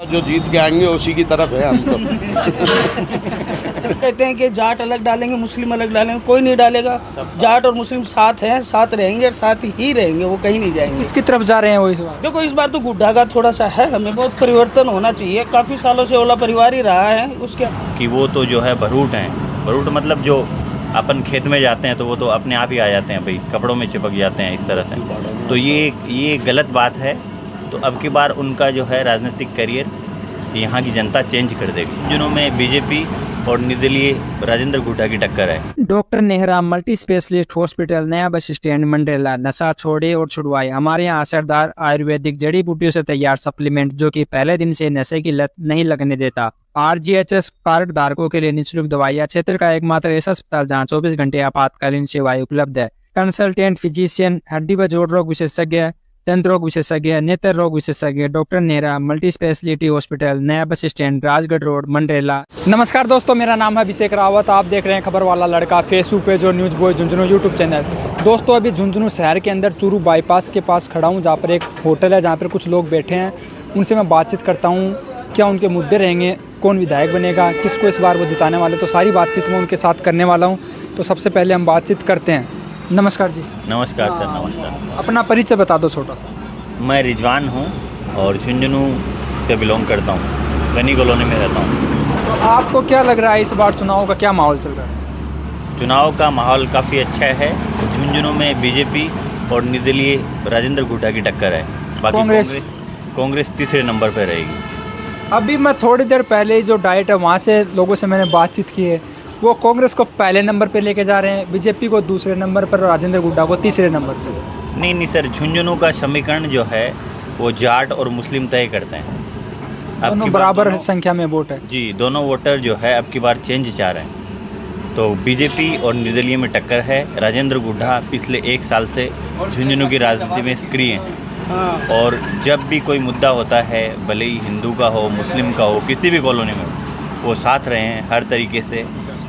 जो जीत के आएंगे उसी की तरफ है हम तो। कहते हैं कि जाट अलग डालेंगे, मुस्लिम अलग डालेंगे, कोई नहीं डालेगा। जाट और मुस्लिम साथ हैं, साथ रहेंगे और साथ ही रहेंगे, वो कहीं नहीं जाएंगे। किसकी तरफ जा रहे हैं वो इस बार? देखो इस बार तो गुड्डा का थोड़ा सा है, हमें बहुत परिवर्तन होना चाहिए। काफ़ी सालों से ओला परिवार ही रहा है उसके कि वो तो जो है भरूट हैं। भरूट मतलब जो अपन खेत में जाते हैं तो वो तो अपने आप ही आ जाते हैं भाई, कपड़ों में चिपक जाते हैं इस तरह से। तो ये गलत बात है। तो अब की बार उनका जो है राजनीतिक करियर यहाँ की जनता चेंज कर देगी। जिनों में बीजेपी और निर्दलीय राजेंद्र गुड्डा की टक्कर है। Doctor Nehra multi specialist hospital, नया बस स्टैंड, मंडरेला। नशा छोड़े और छुड़वाए। हमारे यहाँ असरदार आयुर्वेदिक जड़ी बूटियों से तैयार सप्लीमेंट जो कि पहले दिन से नशे की लत नहीं लगने देता। RGHS कार्ड धारकों के लिए निःशुल्क दवाइयाँ। क्षेत्र का एकमात्र ऐसा अस्पताल जहाँ 24 घंटे आपातकालीन सेवाएं उपलब्ध है। कंसल्टेंट फिजिशियन, हड्डी व जोड़ रोग विशेषज्ञ, दंत रोग विशेषज्ञ, नेत्र रोग विशेषज्ञ। Doctor Nehra multi speciality hospital, नया bus stand, Rajgarh road, Mandrela. नमस्कार दोस्तों, मेरा नाम है अभिषेक रावत। आप देख रहे हैं खबर वाला लड़का फेसबुक पे जो news boy Jhunjhunu YouTube channel. दोस्तों अभी झुंझुनू शहर के अंदर चूरू बाईपास के पास खड़ा हूँ, जहाँ पर एक होटल है, जहाँ पर कुछ लोग बैठे हैं। उनसे मैं बातचीत करता हूँ, क्या उनके मुद्दे रहेंगे, कौन विधायक बनेगा, किसको इस बार वो जिताने वाले, तो सारी बातचीत मैं उनके साथ करने वाला हूँ। तो सबसे पहले हम बातचीत करते हैं। नमस्कार जी। नमस्कार सर, नमस्कार। अपना परिचय बता दो छोटा सा। मैं रिजवान हूँ और झुंझुनू से बिलोंग करता हूँ, गनी कॉलोनी में रहता हूँ। तो आपको क्या लग रहा है इस बार चुनाव का क्या माहौल चल रहा है? चुनाव का माहौल काफ़ी अच्छा है। झुंझुनू में बीजेपी और निर्दलीय राजेंद्र गुड्डा की टक्कर है। बाकी कांग्रेस तीसरे नंबर पर रहेगी। अभी मैं थोड़ी देर पहले जो डाइट है वहाँ से लोगों से मैंने बातचीत की है, वो कांग्रेस को पहले नंबर पे लेके जा रहे हैं, बीजेपी को दूसरे नंबर पर और राजेंद्र गुड्डा को तीसरे नंबर पर। नहीं सर, झुंझुनू का समीकरण जो है वो जाट और मुस्लिम तय करते हैं। दोनों बराबर संख्या में वोट है जी। दोनों वोटर जो है अब की बार चेंज चाह रहे हैं। तो बीजेपी और निर्दलीय में टक्कर है। राजेंद्र गुड्डा पिछले 1 साल से झुंझुनू की राजनीति में सक्रिय हैं और जब भी कोई मुद्दा होता है, भले ही हिंदू का हो, मुस्लिम का हो, किसी भी कॉलोनी में, वो साथ रहे हैं हर तरीके से।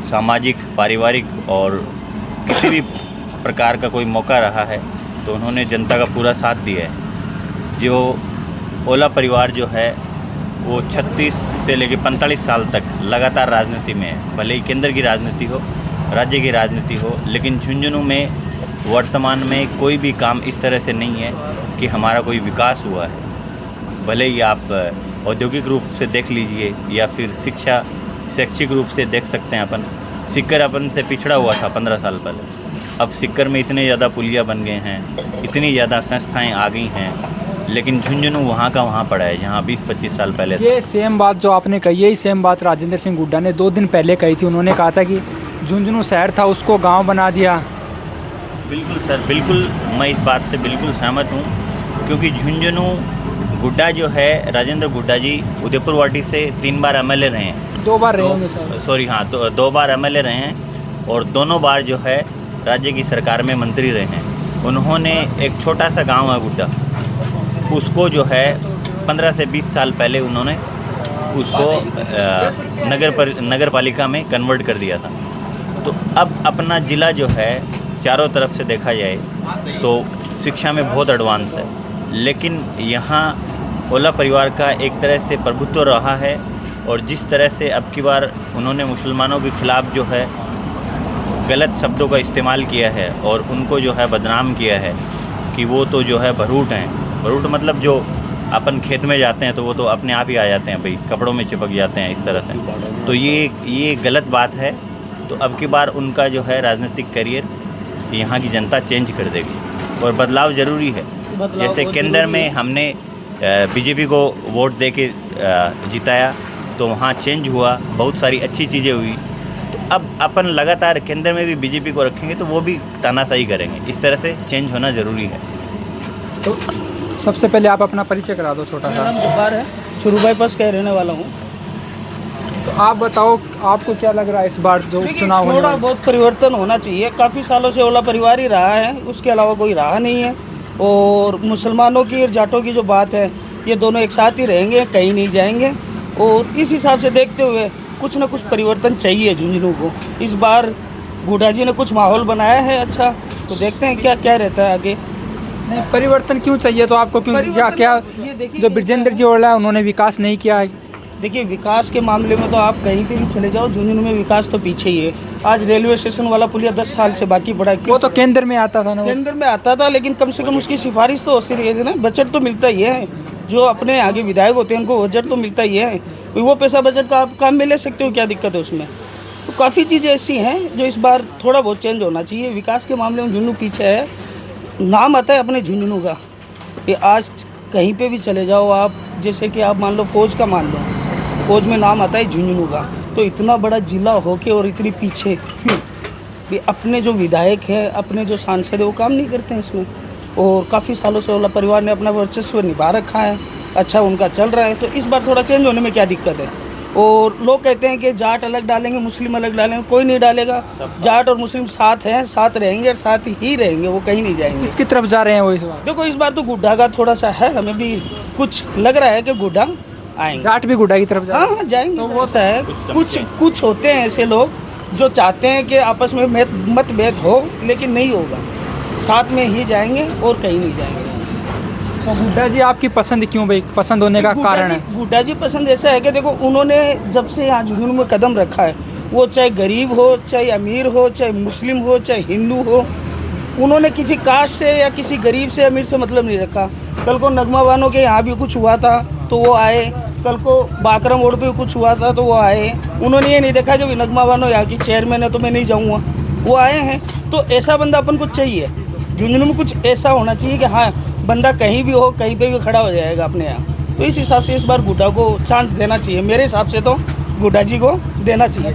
सामाजिक, पारिवारिक और किसी भी प्रकार का कोई मौका रहा है तो उन्होंने जनता का पूरा साथ दिया है। जो ओला परिवार जो है वो 36 से लेकर 45 साल तक लगातार राजनीति में है। भले ही केंद्र की राजनीति हो, राज्य की राजनीति हो, लेकिन झुंझुनू में वर्तमान में कोई भी काम इस तरह से नहीं है कि हमारा कोई विकास हुआ है। भले ही आप औद्योगिक रूप से देख लीजिए या फिर शैक्षिक रूप से देख सकते हैं। अपन सिक्कर अपन से पिछड़ा हुआ था 15 साल पहले। अब सिक्कर में इतने ज़्यादा पुलिया बन गए हैं, इतनी ज़्यादा संस्थाएं आ गई हैं, लेकिन झुंझुनू वहाँ का वहाँ पड़ा है जहाँ 20-25 साल पहले। ये सेम बात जो आपने कही, यही सेम बात राजेंद्र सिंह गुड्डा ने 2 दिन पहले कही थी। उन्होंने कहा था कि झुंझुनू शहर था, उसको गाँव बना दिया। बिल्कुल सर, बिल्कुल मैं इस बात से बिल्कुल सहमत हूँ, क्योंकि झुंझुनू गुड्डा जो है, राजेंद्र गुड्डा जी उदयपुर वाटी से 3 बार MLA रहे हैं। 2 बार रहे होंगे सर। सॉरी, हाँ, 2 बार MLA रहे हैं और दोनों बार जो है राज्य की सरकार में मंत्री रहे हैं। उन्होंने एक छोटा सा गांव है गुड्डा, उसको जो है 15 से 20 साल पहले उन्होंने उसको नगर पालिका में कन्वर्ट कर दिया था। तो अब अपना ज़िला जो है चारों तरफ से देखा जाए तो शिक्षा में बहुत एडवांस है, लेकिन यहाँ ओला परिवार का एक तरह से प्रभुत्व रहा है। और जिस तरह से अब की बार उन्होंने मुसलमानों के ख़िलाफ़ जो है गलत शब्दों का इस्तेमाल किया है और उनको जो है बदनाम किया है कि वो तो जो है भरूट हैं। भरूट मतलब जो अपन खेत में जाते हैं तो वो तो अपने आप ही आ जाते हैं भाई, कपड़ों में चिपक जाते हैं इस तरह से। तो ये गलत बात है। तो अब की बार उनका जो है राजनीतिक करियर यहाँ की जनता चेंज कर देगी और बदलाव ज़रूरी है। जैसे केंद्र में हमने बीजेपी को वोट दे के जिताया तो वहाँ चेंज हुआ, बहुत सारी अच्छी चीज़ें हुई। तो अब अपन लगातार केंद्र में भी बीजेपी को रखेंगे तो वो भी तानाशाही करेंगे। इस तरह से चेंज होना ज़रूरी है। तो सबसे पहले आप अपना परिचय करा दो छोटा सा। मेरा नाम जब्बार है, चूरू बाईपास का रहने वाला हूँ। तो आप बताओ, आपको क्या लग रहा है इस बार जो चुनाव होने थोड़ा वाला? बहुत परिवर्तन होना चाहिए। काफ़ी सालों से ओला परिवार ही रहा है, उसके अलावा कोई रहा नहीं है। और मुसलमानों की और जाटों की जो बात है, ये दोनों एक साथ ही रहेंगे, कहीं नहीं जाएंगे। और इस हिसाब से देखते हुए कुछ ना कुछ परिवर्तन चाहिए झुंझुनू को। इस बार गुड्डा जी ने कुछ माहौल बनाया है अच्छा, तो देखते हैं क्या क्या रहता है आगे। नहीं, परिवर्तन क्यों चाहिए तो आपको, क्यों क्या क्या ये देखिए जो ब्रजेंद्र जी ओला है उन्होंने विकास नहीं किया है? देखिए विकास के मामले में तो आप कहीं पे भी चले जाओ, झुंझुनू में विकास तो पीछे ही है। आज रेलवे स्टेशन वाला पुलिया 10 साल से बाकी पड़ा है। वो तो केंद्र में आता था ना, वो केंद्र में आता था, लेकिन कम से कम उसकी सिफारिश तो होती रही है ना। बजट तो मिलता ही है, जो अपने आगे विधायक होते हैं उनको बजट तो मिलता ही है। वो पैसा बजट का आप काम में ले सकते हो, क्या दिक्कत है उसमें? तो काफ़ी चीज़ें ऐसी हैं जो इस बार थोड़ा बहुत चेंज होना चाहिए। विकास के मामले में झुंझुनू पीछे है। नाम आता है अपने झुंझुनू का, ये आज कहीं पे भी चले जाओ आप, जैसे कि आप मान लो फौज का मान लो, फौज में नाम आता है झुंझुनू का। तो इतना बड़ा जिला होके और इतनी पीछे क्यों? भी अपने जो विधायक हैं, अपने जो सांसद है, वो काम नहीं करते हैं इसमें। और काफ़ी सालों से ओला परिवार ने अपना वर्चस्व निभा रखा है, अच्छा उनका चल रहा है। तो इस बार थोड़ा चेंज होने में क्या दिक्कत है? और लोग कहते हैं कि जाट अलग डालेंगे, मुस्लिम अलग डालेंगे, कोई नहीं डालेगा। जाट और मुस्लिम साथ हैं, साथ रहेंगे और साथ ही रहेंगे, वो कहीं नहीं जाएंगे। किसकी तरफ जा रहे हैं वो इस बार? देखो इस बार तो गुड्डा का थोड़ा सा है, हमें भी कुछ लग रहा है कि गुड्डा आएंगे। जाट भी गुड्डा की तरफ जा हाँ हाँ जाएंगे। तो वो सा है, कुछ होते हैं ऐसे लोग जो चाहते हैं कि आपस में मतभेद हो, लेकिन नहीं होगा, साथ में ही जाएंगे और कहीं नहीं जाएंगे। तो गुड्डा जी आपकी पसंद क्यों भाई, पसंद होने का कारण है? गुड्डा जी पसंद ऐसा है कि देखो उन्होंने जब से यहाँ झुंझुनू में कदम रखा है, वो चाहे गरीब हो, चाहे अमीर हो, चाहे मुस्लिम हो, चाहे हिंदू हो, उन्होंने किसी कास्ट से या किसी गरीब से अमीर से मतलब नहीं रखा। कल को नगमा बानो के यहाँ भी कुछ हुआ था तो वो आए, कल को बाकरम रोड पे कुछ हुआ था तो वो आए। उन्होंने ये नहीं देखा कि नगमा बानो यहाँ की चेयरमैन है तो मैं नहीं जाऊँगा, वो आए हैं। तो ऐसा बंदा अपन को चाहिए झुंझुनू में, कुछ ऐसा होना चाहिए कि हाँ बंदा कहीं भी हो, कहीं पे भी खड़ा हो जाएगा अपने यहाँ। तो इस हिसाब से इस बार गुड्डा को चांस देना चाहिए, मेरे हिसाब से तो गुड्डा जी को देना चाहिए,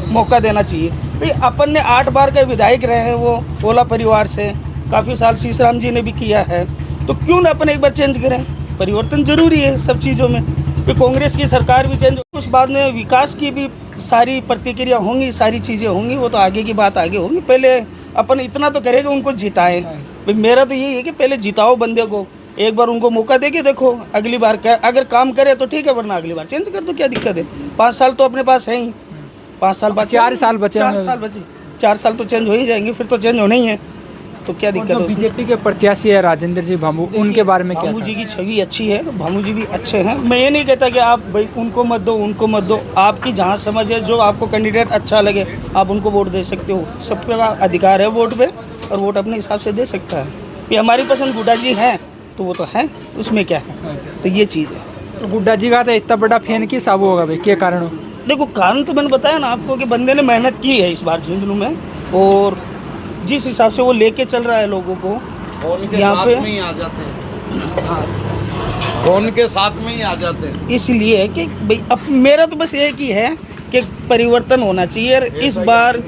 मौका देना चाहिए। भाई अपन ने 8 बार के विधायक रहे हैं वो ओला परिवार से, काफ़ी साल शीशराम जी ने भी किया है, तो क्यों ना अपन एक बार चेंज करें? परिवर्तन जरूरी है सब चीज़ों में। तो कांग्रेस की सरकार भी चेंज, उस बाद में विकास की भी सारी प्रतिक्रिया होंगी, सारी चीज़ें होंगी, वो तो आगे की बात आगे होंगी। पहले अपन इतना तो करेंगे उनको जिताएं। भाई मेरा तो यही है कि पहले जिताओ बंदे को, एक बार उनको मौका देके देखो, अगली बार अगर काम करे तो ठीक है, वरना अगली बार चेंज कर दो, क्या दिक्कत है? 5 साल तो अपने पास है ही, 5 साल बाद 4 साल बचे, 4 साल तो चेंज हो ही जाएंगे, फिर तो चेंज होना ही है, तो क्या दिक्कत है? बीजेपी के प्रत्याशी है राजेंद्र जी भामू, उनके बारे में क्या? भामू जी की छवि अच्छी है, भामू जी भी अच्छे हैं। मैं ये नहीं कहता कि आप भाई उनको मत दो, उनको मत दो, आपकी जहाँ समझ है, जो आपको कैंडिडेट अच्छा लगे आप उनको वोट दे सकते हो। सबका अधिकार है वोट पे, और वोट अपने हिसाब से दे सकता है। ये हमारी पसंद गुड्डा जी हैं तो वो तो है, उसमें क्या है? तो ये चीज़ है। तो गुड्डा जी का तो इतना बड़ा फैन किस साबू होगा भाई, क्या कारण हो? देखो कारण तो मैंने बताया ना आपको कि बंदे ने मेहनत की है इस बार झुंझुनू में, और जिस हिसाब से वो लेके चल रहा है लोगों को यहाँ पे, में ही आ जाते हैं, कौन के साथ में ही आ जाते हैं। इसलिए कि भाई अब मेरा तो बस एक ही है कि परिवर्तन होना चाहिए, और इस बार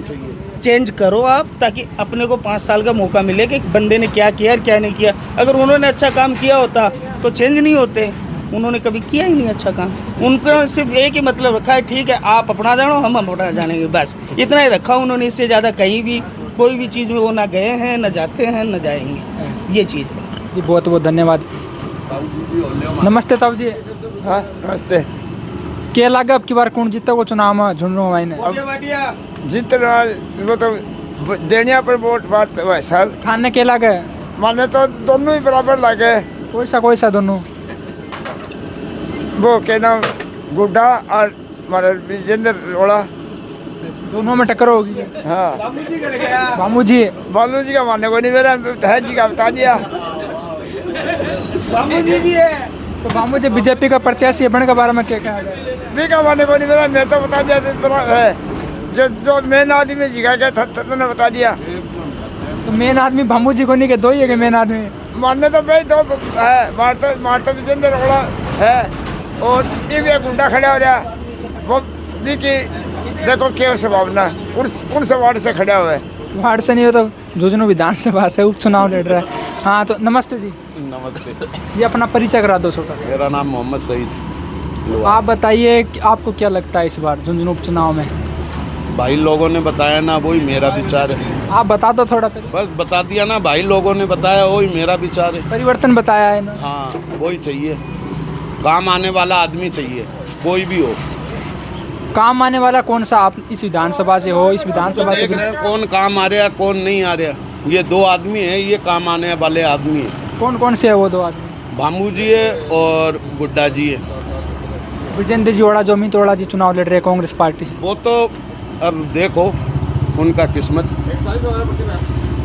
चेंज करो आप, ताकि अपने को 5 साल का मौका मिले कि बंदे ने क्या किया और क्या नहीं किया। अगर उन्होंने अच्छा काम किया होता तो चेंज नहीं होते, उन्होंने कभी किया ही नहीं अच्छा काम। उनका सिर्फ एक ही मतलब रखा है, ठीक है आप अपना जानो, हम अपना जानेंगे, बस इतना ही रखा उन्होंने। इससे ज़्यादा कहीं भी कोई भी चीज़ में वो ना गए हैं, ना जाते हैं, ना जाएंगे, ये चीज़ है। जी बहुत बहुत धन्यवाद। नमस्ते ताऊ जी। हाँ नमस्ते। क्या लगा अब की बार कौन जीता वो चुनाव में झुंझुनू में? जितना वो तो देनिया पर वोट बांटते हुए सर, थाने के लगे माने तो दोनों ही बराबर लगे। कोई सा दोनों? वो क्या नाम, गुड्डा और हमारा विजेंद्र रोड़ा, दोनों में टक्कर होगी। हाँ भामू जी, बालू जी का मानने को नहीं, मेरा है जी का बता दिया। भामू जी भी है, तो भामू जी बीजेपी का प्रत्याशी बन के बारे में क्या कहा गया? भी का मानने को नहीं, मेरा मैं तो बता दिया है, जो मेन आदमी जिगा गया था तुमने बता दिया। तो मेन आदमी भामू जी को नहीं, के दो ही है कि मेन आदमी? मानने तो भाई दो है, मार तो विजेंद्र रोड़ा है, और ये भी गुंडा खड़ा हो रहा, वो भी कि देखो क्या संभावना उन से वार्ड से खड़ा हुआ है। वार्ड से नहीं हो तो झुंझुनू विधानसभा से उपचुनाव लड़ रहा है। हाँ तो नमस्ते जी। नमस्ते, ये अपना परिचय करा दो छोटा। मेरा नाम मोहम्मद सईद। आप बताइए कि आपको क्या लगता है इस बार झुंझुनू उपचुनाव में? भाई लोगों ने बताया ना, वही मेरा विचार है। आप बता दो थोड़ा पहले। बस बता दिया ना, भाई लोगों ने बताया, वही मेरा विचार है। परिवर्तन बताया है ना? हाँ वही चाहिए, काम आने वाला आदमी चाहिए, कोई भी हो। काम आने वाला कौन सा? आप इस विधानसभा से हो, इस विधानसभा से देख रहे हैं कौन काम आ रहा, कौन नहीं आ रहा। ये 2 आदमी हैं, ये काम आने वाले आदमी हैं। कौन कौन से है वो 2 आदमी? भामू जी है और गुड्डा जी है। विजेंद्र जी ओड़ा जो अमित ओड़ा जी चुनाव लड़ रहे हैं कांग्रेस पार्टी से। वो तो अब देखो उनका किस्मत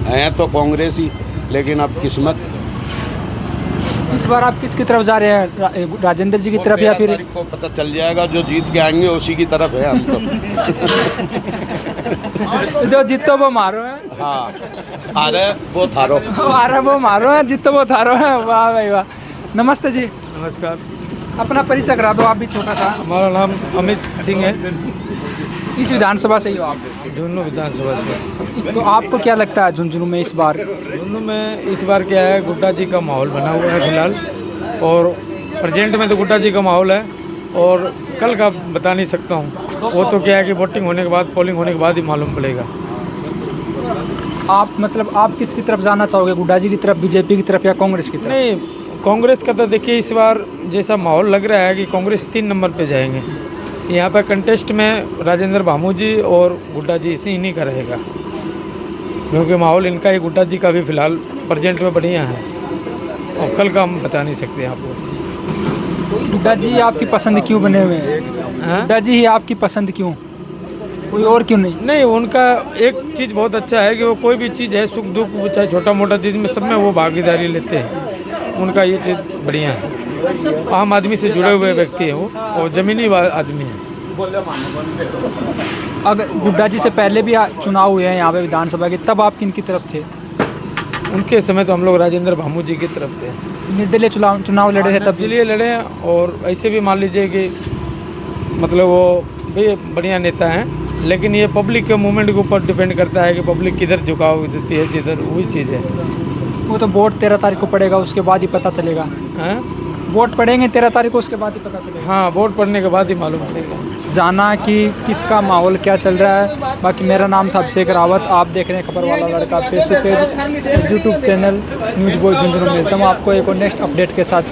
है, तो कांग्रेस ही, लेकिन अब किस्मत। इस बार आप किसकी तरफ जा रहे हैं, राजेंद्र जी की तरफ या फिर? को पता चल जाएगा, जो जीत के आएंगे उसी की तरफ है हम तो। जो जीतो वो मारो है। हाँ, अरे वो थारो। अरे वो मारो है, जीतो वो थारो है। वाह भाई वाह। नमस्ते जी। नमस्कार। अपना परिचय करा दो आप भी छोटा सा। हमारा नाम अमित सिंह है, इस विधानसभा से ही हो आप? झुंझुनू विधानसभा से। तो आपको क्या लगता है झुंझुनू में इस बार? झुंझुनू में इस बार क्या है, गुड्डा जी का माहौल बना हुआ है फिलहाल, और प्रेजेंट में तो गुड्डा जी का माहौल है, और कल का बता नहीं सकता हूँ। वो तो क्या है कि वोटिंग होने के बाद, पोलिंग होने के बाद ही मालूम पड़ेगा। आप मतलब आप किसकी तरफ जाना चाहोगे, गुड्डा जी की तरफ, बीजेपी की तरफ या कांग्रेस की तरफ? नहीं, कांग्रेस का तो देखिए इस बार जैसा माहौल लग रहा है कि कांग्रेस 3 नंबर पे जाएंगे। यहाँ पर कंटेस्ट में राजेंद्र भामू जी और गुड्डा जी इन्हीं का रहेगा, क्योंकि माहौल इनका ही, गुड्डा जी का भी फिलहाल प्रेजेंट में बढ़िया है, और कल का हम बता नहीं सकते आपको। गुड्डा जी आपकी पसंद क्यों बने हुए हैं? गुड्डा जी ही आपकी पसंद क्यों, कोई और क्यों नहीं? नहीं, उनका एक चीज़ बहुत अच्छा है कि वो कोई भी चीज़ है, सुख दुख चाहे छोटा मोटा चीज़ में, सब में वो भागीदारी लेते हैं। उनका ये चीज़ बढ़िया है। आम आदमी से जुड़े हुए व्यक्ति हैं वो, और ज़मीनी आदमी हैं। अगर गुड्डा जी से पहले भी चुनाव हुए हैं यहाँ पे विधानसभा के, तब आप किन की तरफ थे? उनके समय तो हम लोग राजेंद्र भामू जी की तरफ थे। निर्दलीय चुनाव लड़े थे तब? लिए लड़े हैं, और ऐसे भी मान लीजिए कि मतलब वो भी बढ़िया नेता हैं, लेकिन ये पब्लिक के मूवमेंट के ऊपर डिपेंड करता है कि पब्लिक किधर झुकाव देती है, जिधर वही चीज़ है। वो तो वोट 13 तारीख को पड़ेगा, उसके बाद ही पता चलेगा। हैं? वोट पड़ेंगे 13 तारीख को, उसके बाद ही पता चलेगा। हाँ, वोट पड़ने के बाद ही मालूम पड़ेगा। जाना कि किसका माहौल क्या चल रहा है। बाकी मेरा नाम था अभिषेक रावत, आप देख रहे हैं खबर वाला लड़का Facebook page, YouTube channel news boy Jhunjhunu. मिलता हूँ आपको एक और नेक्स्ट अपडेट के साथ।